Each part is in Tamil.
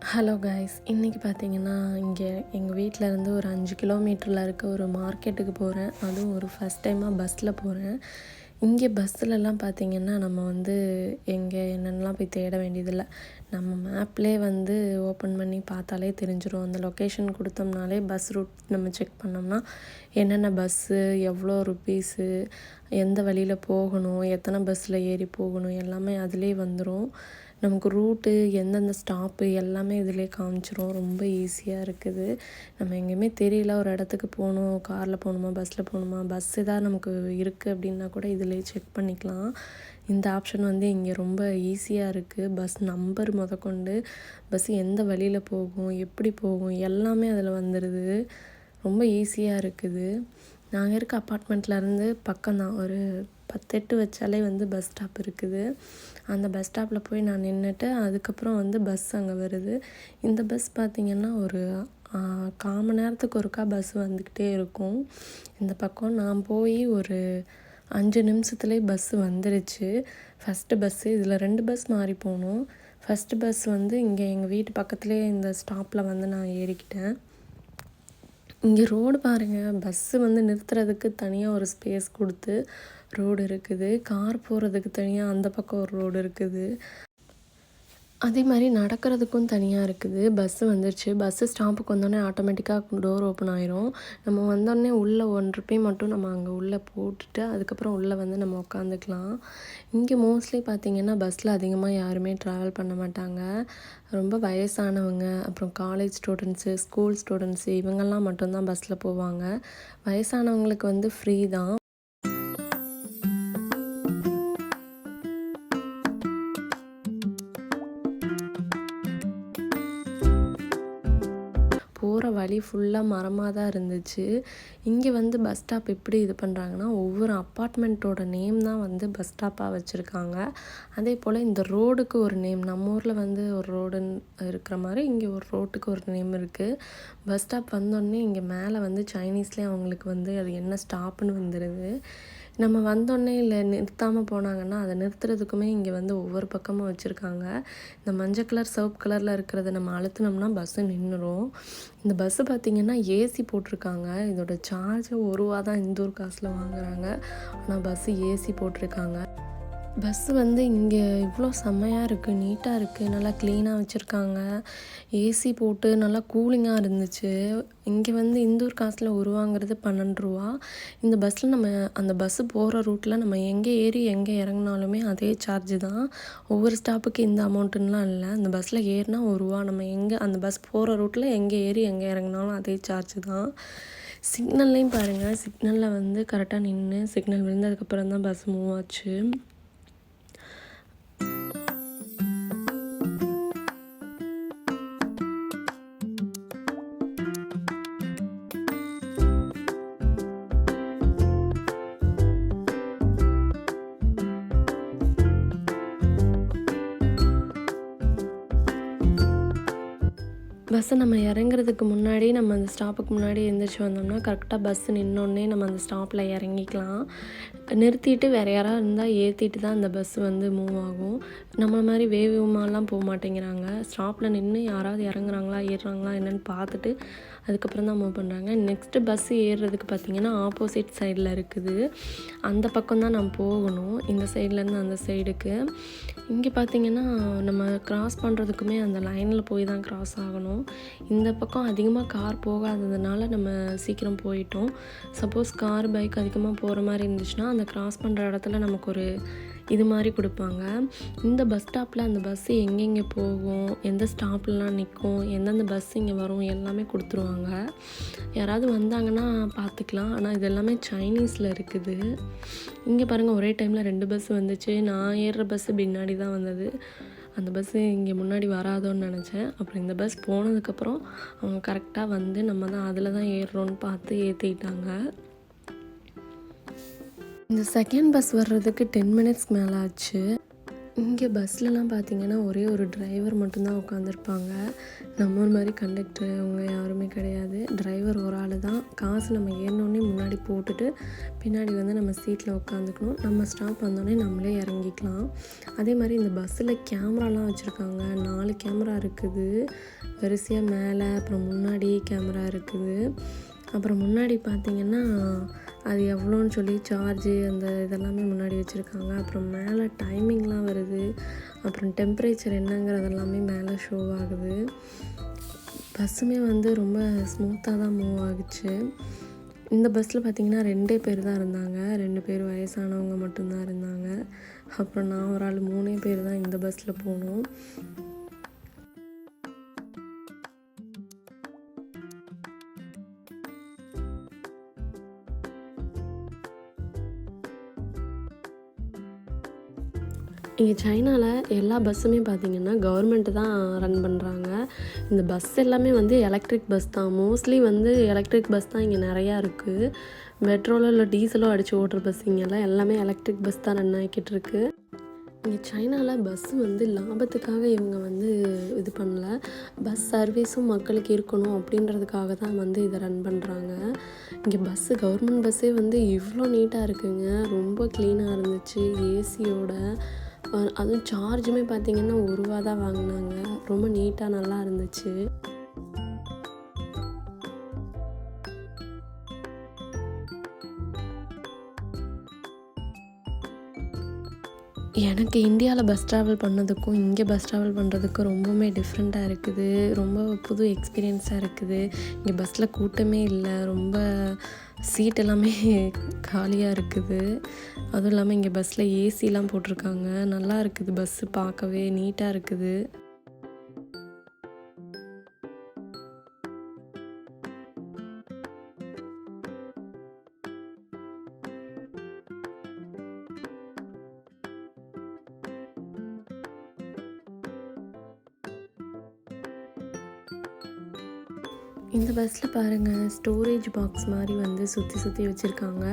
ஹலோ கைஸ், இன்றைக்கி பார்த்தீங்கன்னா இங்கே எங்கள் வீட்டிலேருந்து ஒரு 5 கிலோமீட்டரில் இருக்க ஒரு மார்க்கெட்டுக்கு போகிறேன். அதுவும் ஒரு ஃபஸ்ட் டைமாக பஸ்ஸில் போகிறேன். இங்கே பஸ்ஸிலலாம் பார்த்திங்கன்னா நம்ம வந்து எங்கே என்னென்னலாம் போய் தேட வேண்டியதில்லை. நம்ம மேப்லேயே வந்து ஓப்பன் பண்ணி பார்த்தாலே தெரிஞ்சிடும். அந்த லொக்கேஷன் கொடுத்தோம்னாலே பஸ் ரூட் நம்ம செக் பண்ணோம்னா என்னென்ன பஸ்ஸு, எவ்வளோ ருப்பீஸு, எந்த வழியில் போகணும், எத்தனை பஸ்ஸில் ஏறி போகணும் எல்லாமே அதிலே வந்துடும். நமக்கு ரூட்டு, எந்தெந்த ஸ்டாப்பு எல்லாமே இதிலே காமிச்சிரும். ரொம்ப ஈஸியாக இருக்குது. நம்ம எங்கேயுமே தெரியல, ஒரு இடத்துக்கு போகணும், காரில் போகணுமா, பஸ்ஸில் போகணுமா, பஸ் எதாவது நமக்கு இருக்குது அப்படின்னா கூட இதிலே செக் பண்ணிக்கலாம். இந்த ஆப்ஷன் வந்து இங்கே ரொம்ப ஈஸியாக இருக்குது. பஸ் நம்பர் முதற்கொண்டு, பஸ் எந்த வழியில் போகும், எப்படி போகும் எல்லாமே அதில் வந்துடுது. ரொம்ப ஈஸியாக இருக்குது. நாங்கள் இருக்க அப்பார்ட்மெண்ட்லேருந்து பக்கம்தான், ஒரு 10 வச்சாலே வந்து பஸ் ஸ்டாப் இருக்குது. அந்த பஸ் ஸ்டாப்பில் போய் நான் நின்றுட்டு அதுக்கப்புறம் வந்து பஸ் அங்கே வருது. இந்த பஸ் பார்த்திங்கன்னா ஒரு 1/4 மணி நேரத்துக்கு ஒருக்கா பஸ் வந்துக்கிட்டே இருக்கும். இந்த பக்கம் நான் போய் ஒரு 5 நிமிஷத்துலேயே பஸ்ஸு வந்துருச்சு. ஃபஸ்ட்டு பஸ்ஸு இதில் 2 பஸ் மாறி போகணும். ஃபஸ்ட்டு பஸ் வந்து இங்கே எங்கள் வீட்டு பக்கத்துலேயே இந்த ஸ்டாப்பில் வந்து நான் ஏறிக்கிட்டேன். இங்கே ரோடு பாருங்கள், பஸ்ஸு வந்து நிறுத்துறதுக்கு தனியாக ஒரு ஸ்பேஸ் கொடுத்து ரோடு இருக்குது. கார் போகிறதுக்கு தனியாக அந்த பக்கம் ஒரு ரோடு இருக்குது. அதே மாதிரி நடக்கிறதுக்கும் தனியாக இருக்குது. பஸ்ஸு வந்துருச்சு. பஸ்ஸு ஸ்டாப்புக்கு வந்தோடனே ஆட்டோமேட்டிக்காக டோர் ஓப்பன் ஆயிரும். நம்ம வந்தோடனே உள்ளே ₹1 மட்டும் நம்ம அங்கே உள்ளே போட்டுட்டு அதுக்கப்புறம் உள்ளே வந்து நம்ம உட்காந்துக்கலாம். இங்கே மோஸ்ட்லி பார்த்திங்கன்னா பஸ்ஸில் அதிகமாக யாருமே ட்ராவல் பண்ண மாட்டாங்க. ரொம்ப வயசானவங்க, அப்புறம் காலேஜ் ஸ்டூடெண்ட்ஸு, ஸ்கூல் ஸ்டூடெண்ட்ஸு இவங்கெல்லாம் மட்டும்தான் பஸ்ஸில் போவாங்க. வயசானவங்களுக்கு வந்து ஃப்ரீ தான். போகிற வழி ஃபுல்லாக மரமாக தான் இருந்துச்சு. இங்கே வந்து பஸ் ஸ்டாப் எப்படி இது பண்ணுறாங்கன்னா, ஒவ்வொரு அப்பார்ட்மெண்ட்டோட நேம் தான் வந்து பஸ் ஸ்டாப்பாக வச்சுருக்காங்க. அதே போல் இந்த ரோடுக்கு ஒரு நேம், நம்ம ஊரில் வந்து ஒரு ரோடுன்னு இருக்கிற மாதிரி இங்கே ஒரு ரோட்டுக்கு ஒரு நேம் இருக்குது. பஸ் ஸ்டாப் வந்தோடனே இங்கே மேலே வந்து சைனீஸ்லேயே அவங்களுக்கு வந்து அது என்ன ஸ்டாப்புன்னு வந்துடுது. நம்ம வந்தோடனே இல்லை நிறுத்தாமல் போனாங்கன்னா அதை நிறுத்துறதுக்குமே இங்கே வந்து ஒவ்வொரு பக்கமும் வச்சுருக்காங்க. இந்த மஞ்சள் கலர், சிவப்பு கலரில் இருக்கிறத நம்ம அழுத்தினோம்னா பஸ்ஸு நின்றுடும். இந்த பஸ்ஸு பார்த்திங்கன்னா ஏசி போட்டிருக்காங்க. இதோட சார்ஜ் ₹1 தான் இந்த ஊர் காசில் வாங்குகிறாங்க. ஆனால் பஸ்ஸு ஏசி போட்டிருக்காங்க. பஸ்ஸு வந்து இங்கே இவ்வளோ செம்மையாக இருக்குது, நீட்டாக இருக்குது, நல்லா க்ளீனாக வச்சுருக்காங்க. ஏசி போட்டு நல்லா கூலிங்காக இருந்துச்சு. இங்கே வந்து இந்த ஊர் காசில் வாங்குறது ₹12. இந்த பஸ்ஸில் நம்ம அந்த பஸ்ஸு போகிற ரூட்டில் நம்ம எங்கே ஏறி எங்கே இறங்குனாலுமே அதே சார்ஜு தான். ஒவ்வொரு ஸ்டாப்புக்கு இந்த அமௌண்ட்டுன்னெலாம் இல்லை. அந்த பஸ்ஸில் ஏறினா ₹1. நம்ம எங்கே அந்த பஸ் போகிற ரூட்டில் எங்கே ஏறி எங்கே இறங்குனாலும் அதே சார்ஜு தான். சிக்னல்லையும் பாருங்கள், சிக்னலில் வந்து கரெக்டாக நின்று சிக்னல் விழுந்ததுக்கப்புறம் தான் பஸ் மூவ் ஆச்சு. பஸ்ஸை நம்ம இறங்குறதுக்கு முன்னாடி நம்ம அந்த ஸ்டாப்புக்கு முன்னாடி எழுந்திரிச்சி வந்தோம்னா கரெக்டாக பஸ்ஸு நின்னோடனே நம்ம அந்த ஸ்டாப்பில் இறங்கிக்கலாம். நிறுத்திட்டு வேறு யாராவது இருந்தால் ஏற்றிட்டு தான் அந்த பஸ்ஸு வந்து மூவ் ஆகும். நம்மளை மாதிரி வேகமாலாம் போக மாட்டேங்கிறாங்க. ஸ்டாப்பில் நின்று யாராவது இறங்குறாங்களா ஏறுறாங்களா என்னென்னு பார்த்துட்டு அதுக்கப்புறம் தான் மூவ் பண்ணுறாங்க. நெக்ஸ்ட்டு பஸ்ஸு ஏறுறதுக்கு பார்த்திங்கன்னா ஆப்போசிட் சைடில் இருக்குது. அந்த பக்கம் தான் நம்ம போகணும், இந்த சைட்லேருந்து அந்த சைடுக்கு. இங்கே பார்த்திங்கன்னா நம்ம க்ராஸ் பண்ணுறதுக்குமே அந்த லைனில் போய் தான் க்ராஸ் ஆகணும். இந்த பக்கம் அதிகமாக கார் போகாததுனால நம்ம சீக்கிரம் போயிட்டோம். சப்போஸ் கார், பைக் அதிகமாக போகிற மாதிரி இருந்துச்சுன்னா அந்த க்ராஸ் பண்ணுற இடத்துல நமக்கு ஒரு இது மாதிரி கொடுப்பாங்க. இந்த பஸ் ஸ்டாப்பில் அந்த பஸ்ஸு எங்கெங்கே போகும், எந்த ஸ்டாப்லலாம் நிற்கும், எந்தெந்த பஸ் இங்கே வரும் எல்லாமே கொடுத்துருவாங்க. யாராவது வந்தாங்கன்னா பார்த்துக்கலாம். ஆனால் இது எல்லாமே சைனீஸில் இருக்குது. இங்கே பாருங்கள், ஒரே டைமில் 2 பஸ் வந்துச்சு. நான் ஏறுற பஸ்ஸு பின்னாடி தான் வந்தது. அந்த பஸ்ஸு இங்கே முன்னாடி வராதோன்னு நினச்சேன். அப்புறம் இந்த பஸ் போனதுக்கப்புறம் அவங்க கரெக்டாக வந்து நம்ம தான் அதில் தான் ஏறுறோன்னு பார்த்து ஏற்றிக்கிட்டாங்க. இந்த செகண்ட் பஸ் வர்றதுக்கு 10 மினிட்ஸ்க்கு மேலே ஆச்சு. இங்கே பஸ்லலாம் பார்த்தீங்கன்னா, ஒரே ஒரு டிரைவர் மட்டும் தான் உட்காந்துருப்பாங்க. நம்ம ஊர் மாரி கண்டக்டர் அவங்க யாருமே கிடையாது. டிரைவர் ஒரு ஆள் தான். காசு நம்ம ஏறினோனே முன்னாடி போட்டுட்டு, பின்னாடி வந்து நம்ம சீட்டில் உட்காந்துக்கணும். நம்ம ஸ்டாப் வந்தோடனே நம்மளே இறங்கிக்கலாம். அதே மாரி இந்த பஸ்ஸில் கேமராலாம் வச்சுருக்காங்க. 4 கேமரா இருக்குது. வரிசையாக மேலே, அப்புறம் முன்னாடி கேமரா இருக்குது. அப்புறம் முன்னாடி பார்த்திங்கன்னா, அது எவ்வளோன்னு சொல்லி சார்ஜு அந்த இதெல்லாமே முன்னாடி வச்சுருக்காங்க. அப்புறம் மேலே டைமிங்லாம் வருது. அப்புறம் டெம்பரேச்சர் என்னங்கிறது எல்லாமே மேலே ஷோ ஆகுது. பஸ்ஸுமே வந்து ரொம்ப ஸ்மூத்தாக தான் மூவ் ஆகுச்சு. இந்த பஸ்ஸில் பார்த்திங்கன்னா 2 பேர் தான் இருந்தாங்க. 2 பேர் வயசானவங்க மட்டும்தான் இருந்தாங்க. அப்புறம் நான் ஒரு ஆள் 3 பேர் தான் இந்த பஸ்ஸில் போனோம். இங்கே சைனாவில் எல்லா பஸ்ஸுமே பார்த்திங்கன்னா கவர்மெண்ட்டு தான் ரன் பண்ணுறாங்க. இந்த பஸ் எல்லாமே வந்து எலக்ட்ரிக் பஸ் தான். மோஸ்ட்லி வந்து எலக்ட்ரிக் பஸ் தான் இங்கே நிறையா இருக்குது. பெட்ரோலோ இல்லை டீசலோ அடித்து ஓட்டுற பஸ் இங்கெல்லாம் எல்லாமே எலக்ட்ரிக் பஸ் தான் ரன் ஆகிக்கிட்டு இருக்குது. இங்கே சைனாவில் பஸ்ஸு வந்து லாபத்துக்காக இவங்க வந்து இது பண்ணல. பஸ் சர்வீஸும் மக்களுக்கு இருக்கணும் அப்படின்றதுக்காக தான் வந்து இதை ரன் பண்ணுறாங்க. இங்கே பஸ்ஸு கவர்மெண்ட் பஸ்ஸே வந்து இவ்வளோ நீட்டாக இருக்குங்க. ரொம்ப க்ளீனாக இருந்துச்சு. ஏசியோட அதுவும் சார்ஜுமே பார்த்திங்கன்னா ரூ. 1 தான் வாங்கினாங்க. ரொம்ப நீட்டாக நல்லா இருந்துச்சு. எனக்கு இந்தியாவில் பஸ் ட்ராவல் பண்ணதுக்கும் இங்கே பஸ் ட்ராவல் பண்ணுறதுக்கும் ரொம்பவுமே டிஃப்ரெண்ட்டாக இருக்குது. ரொம்ப புது எக்ஸ்பீரியன்ஸாக இருக்குது. இங்கே பஸ்ஸில் கூட்டமே இல்லை. ரொம்ப சீட் எல்லாமே காலியாக இருக்குது. அதுவும் இல்லாமல் இங்கே பஸ்ஸில் ஏசிலாம் போட்டிருக்காங்க. நல்லா இருக்குது. பஸ்ஸு பார்க்கவே நீட்டாக இருக்குது. இந்த பஸ்ஸில் பாருங்கள், ஸ்டோரேஜ் பாக்ஸ் மாதிரி வந்து சுற்றி வச்சுருக்காங்க.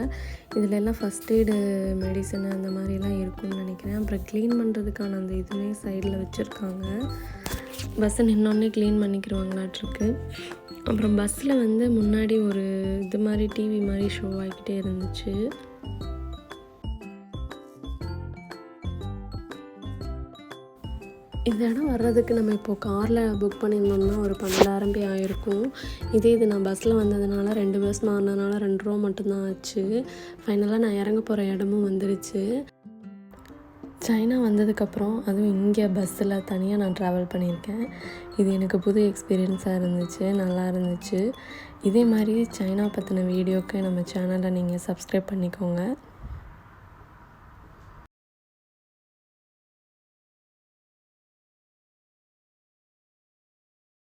இதில் எல்லாம் ஃபஸ்ட் எய்டு மெடிசன் அந்த மாதிரிலாம் இருக்கும்னு நினைக்கிறேன். அப்புறம் க்ளீன் பண்ணுறதுக்கான அந்த இதுவுமே சைடில் வச்சுருக்காங்க. பஸ்ஸை நின்னோடனே க்ளீன் பண்ணிக்கிடுவாங்களாட்ருக்கு. அப்புறம் பஸ்ஸில் வந்து முன்னாடி ஒரு இது மாதிரி டிவி மாதிரி ஷோ ஆகிக்கிட்டே இருந்துச்சு. இந்த இடம் வர்றதுக்கு நம்ம இப்போது காரில் புக் பண்ணியிருந்தோம்னா ஒரு 12,000 ஆகிருக்கும். இது நான் பஸ்ஸில் வந்ததுனால 2 பஸ் மாறினதுனால ₹2 மட்டும்தான் ஆச்சு. ஃபைனலாக நான் இறங்க போகிற இடமும் வந்துருச்சு. சைனா வந்ததுக்கப்புறம் அதுவும் இங்கே பஸ்ஸில் தனியாக நான் ட்ராவல் பண்ணியிருக்கேன். இது எனக்கு புது எக்ஸ்பீரியன்ஸாக இருந்துச்சு. நல்லா இருந்துச்சு. இதே மாதிரி சைனா பற்றின வீடியோக்கு நம்ம சேனலை நீங்கள் சப்ஸ்கிரைப் பண்ணிக்கோங்க.